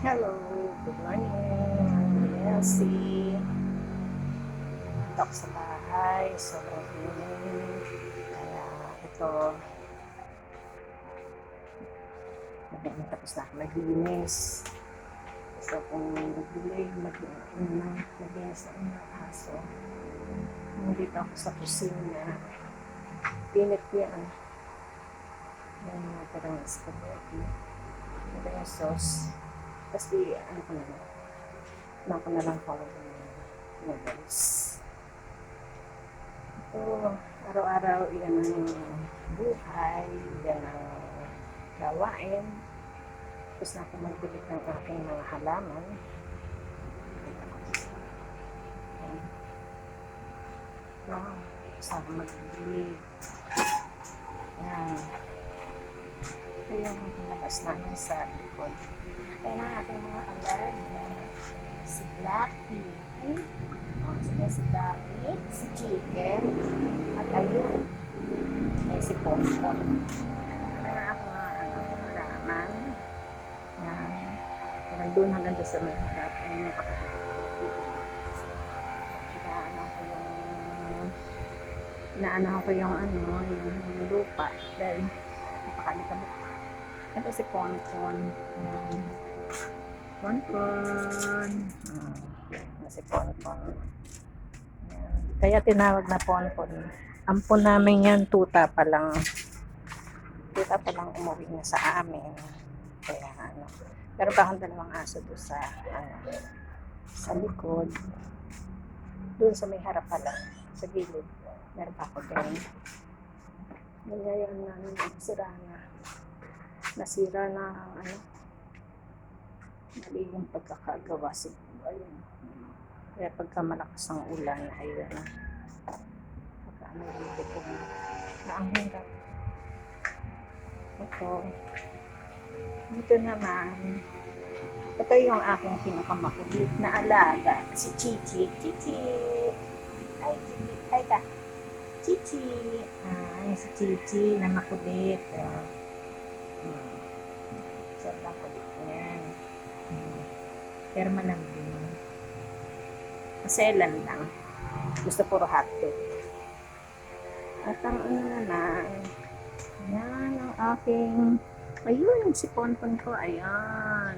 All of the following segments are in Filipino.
Hello, good morning. Elsie. Ito ako sa bahay. Sobrang init. Kaya ito, tapos na ako maglinis. Gusto kong maglinis ng mga aso. Nandito ako sa kusina. Pinit yan. Yan mga parang spaghetti. Ito yung sauce. Tapos ano ko na lang follow ng noodles. Ito, araw-araw yan ang buhay, yan ang gawain. Tapos na ako magbilig ng aking mga halaman. Wow, saan magbilig. Yan. Ito yung labas namin sa likod. Ayan ang aking mga alarm. Si Blackie. Si Blackie. Si Chicken. At ayun. Ay si Pompon. Ayan ang mga halaman. Yan. Nandun hanggang doon sa may harap. Ayan yung inaano ko yung yung lupa dahil napakalikabok. Ito si Ponpon. Ponpon. Si Ponpon. Kaya tinawag na Ponpon. Ampon namin yan, tuta pa lang. Tuta pa lang umuwi na sa amin. Kaya pero pa akong dalawang aso doon sa likod. Doon sa may harap pala, sa gilid. Meron pa ako doon. Ngayon nasira na mali yung pagkakagawa siguro. Ayun. Kaya pagka malakas ang ulan, ayun na. Pagka dito ko na ang hirap. Dito naman, ito yung aking pinakamakulit na alaga, si Chichi. Chichi! Ay, Chichi! Ay ka! Chichi! Si Chichi na makulit. Sobrang kulit niyan. Pero malambing. Maselan lang. Gusto puro hotdog. At ang naman, yan ang aking, ayun, si Ponpon ko, ayan.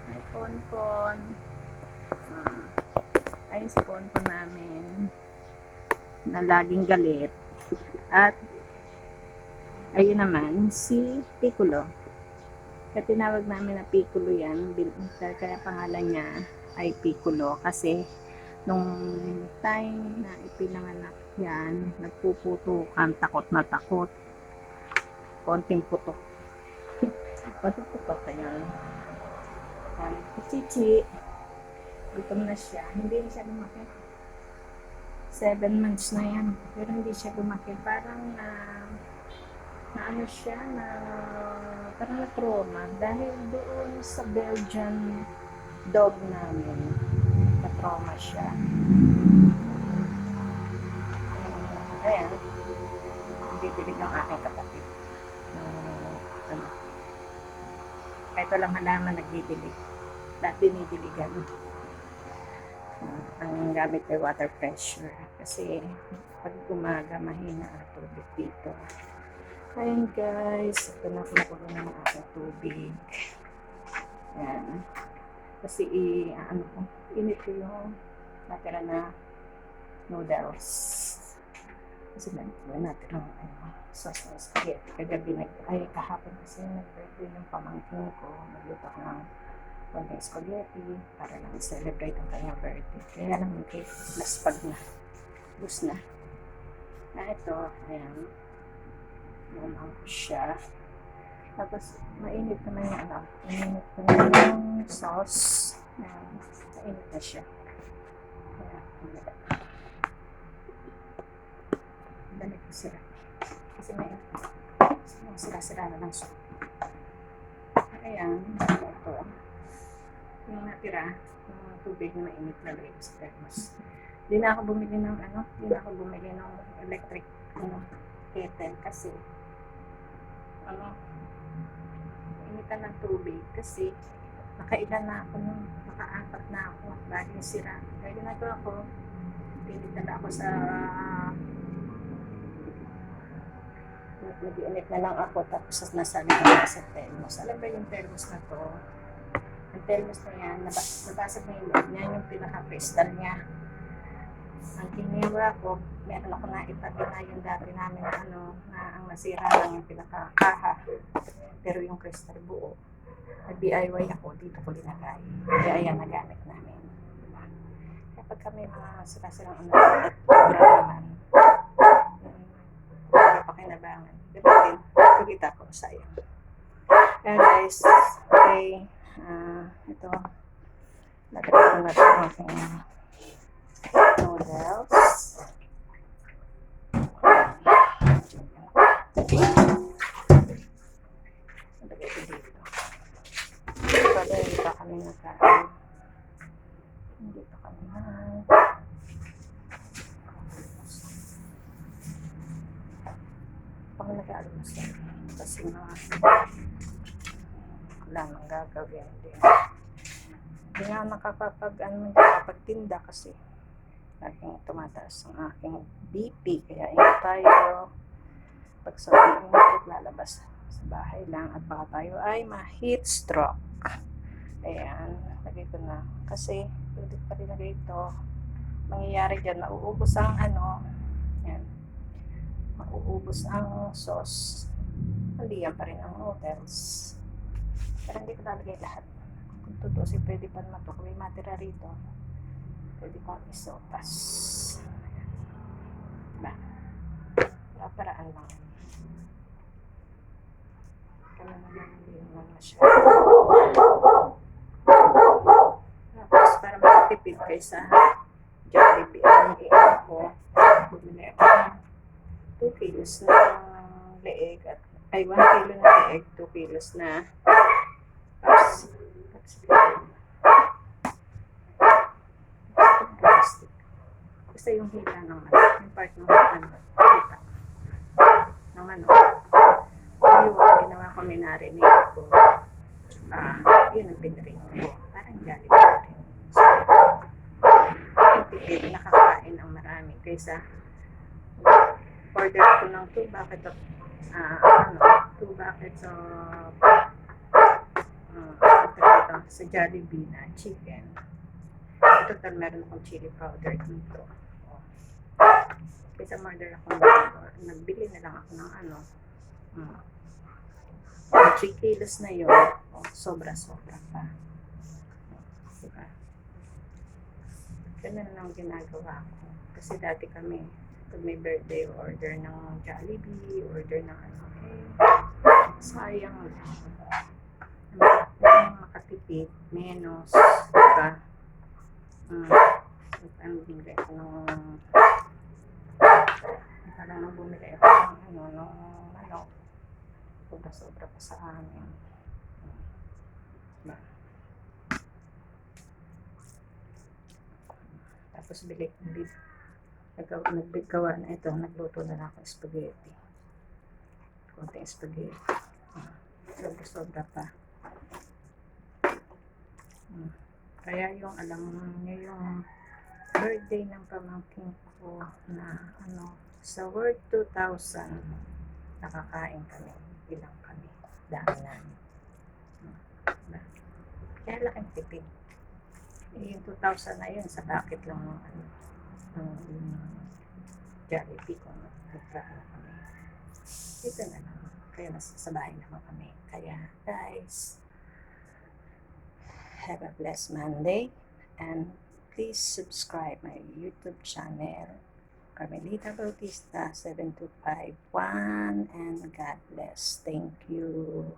Ay, Ponpon. Ayun si Ponpon namin na laging galit. At ayun naman si Piccolo. Kaya tinawag namin na Piccolo yan. Kaya pangalan niya ay Piccolo kasi nung time na ipinanganak yan, nagpuputukan, takot na takot. Konting putok. Patutok kaya. Chichi, gutom na siya. Hindi na siya lumaki. 7 months na yan. Pero hindi siya lumaki. Parang parang na-trauma. Dahil doon sa Belgian dog namin, na-trauma siya. Ayan. Bibilig ang aking kapatid. Kahit walang halaman, nagdidilig. Dahil dinidiligan. Ang gamit ay water pressure kasi pag umaga mahina ang tubig dito. Ayan guys, ito na kumukulo na ng aking tubig. Ayan. Kasi init ko yung natira na noodles. Kasi natin ang sauce na spaghetti. Kahapon kasi nag-birthday ng pamangkin ko. Nagluto ko ng konting spaghetti para lang celebrate ang kanyang birthday. Kaya lang laspag na. Bus na. Ito, ayan. Naman ko siya. Tapos, mainit naman yung mainit naman yung sauce. Mainit na siya. Kaya, dali ko sila. Kasi may sila-sila na ng soup. Ayan. Ito. Yung natira, yung tubig na mainit na lagay sa thermos. Hindi na ako bumili ng electric kettle kasi initan ng tubig kasi nakailan na ako nun, naka-4 na ako, laging sira. Kaya ginagawa ko, pinitala ako sa nag-iinit na lang ako, tapos nasabi ko na sa thermos. Alam ba yung thermos na to? Ang thermos na yan, nabasag na yung loob niya, yung pinaka-crystal niya. Ang ginawa ko, meron ako na itabi na yung dati namin na ang nasira lang yung pinaka-kaha. Pero yung crystal buo, nag-DIY ako, dito ko linagay. Kaya ayan, nagamit namin. Diba? Kapag kami mga sila-silang at naman, pakinabangan. Diba din, pagkita ko sa iyo. Kaya guys, okay, ito, lagyan ko na ito ang aking noodles. Lagay ko dito. Pwede, hindi pa kami nagkain. Hindi pa kami pang nag-aalumasal kasi wala nang gagawin din. Hindi nga nakakapagtinda kasi laging tumataas ang aking BP, kaya ingat tayo pag sabihin lalabas sa bahay lang at baka tayo ay ma-heat stroke. Ayan, lagay ko na kasi ulit pa rin na ito, mangyayari dyan, mauubos ang yan, mauubos ang sauce. Hindi yan pa rin ang noodles. Pero hindi ko lalagay lahat. Kung tutusin, pwede pa naman ito. Kung may matira rito, pwede kong isopas. Diba? Paraan lang. Kaya naman hindi naman masyado. Tapos, para makatipid kaysa Jollibee, ang iyan ko, bumili ako ng 2 kilos na leeg at 1 kilo na leeg, 2 kilos na plastic. Basta yung hila ng yung part ng hita ng yung ginawa ko, minarinate ko, yun ang pinrate ko, parang Jollibee pa rin. So, yung tipid, nakakain ang marami kaysa order ko ng 2 buckets of 2 buckets of sa Jollibee na chicken. Total meron akong chili powder dito. Kaysa order ako nagbili na lang ako ng 3 kilos na yun. Sobra-sobra pa. Diba? Ganun lang ginagawa ko. Kasi dati kami, pag may birthday, order ng Jollibee, order ng sayang makatipid, menos, diba? Ang bumili ako nang bumili ako ng sobra-sobra pa sa amin. Diba? Tapos naggawa na ito, nagluto na ako spaghetti. Konting spaghetti. Sobra pa. Kaya yung alam niyo yung birthday ng pamangkin ko na sa World 2000 nakakain kami, ilang kami, dami namin. Kaya laking tipid. Yung 2000 na yun, sa bucket lang ng Jollibee ko nagkaan kami. Ito na lang. Kaya nasa bahay naman kami. Kaya guys, have a blessed Monday and please subscribe my YouTube channel, Carmelita Bautista 7251, and God bless. Thank you.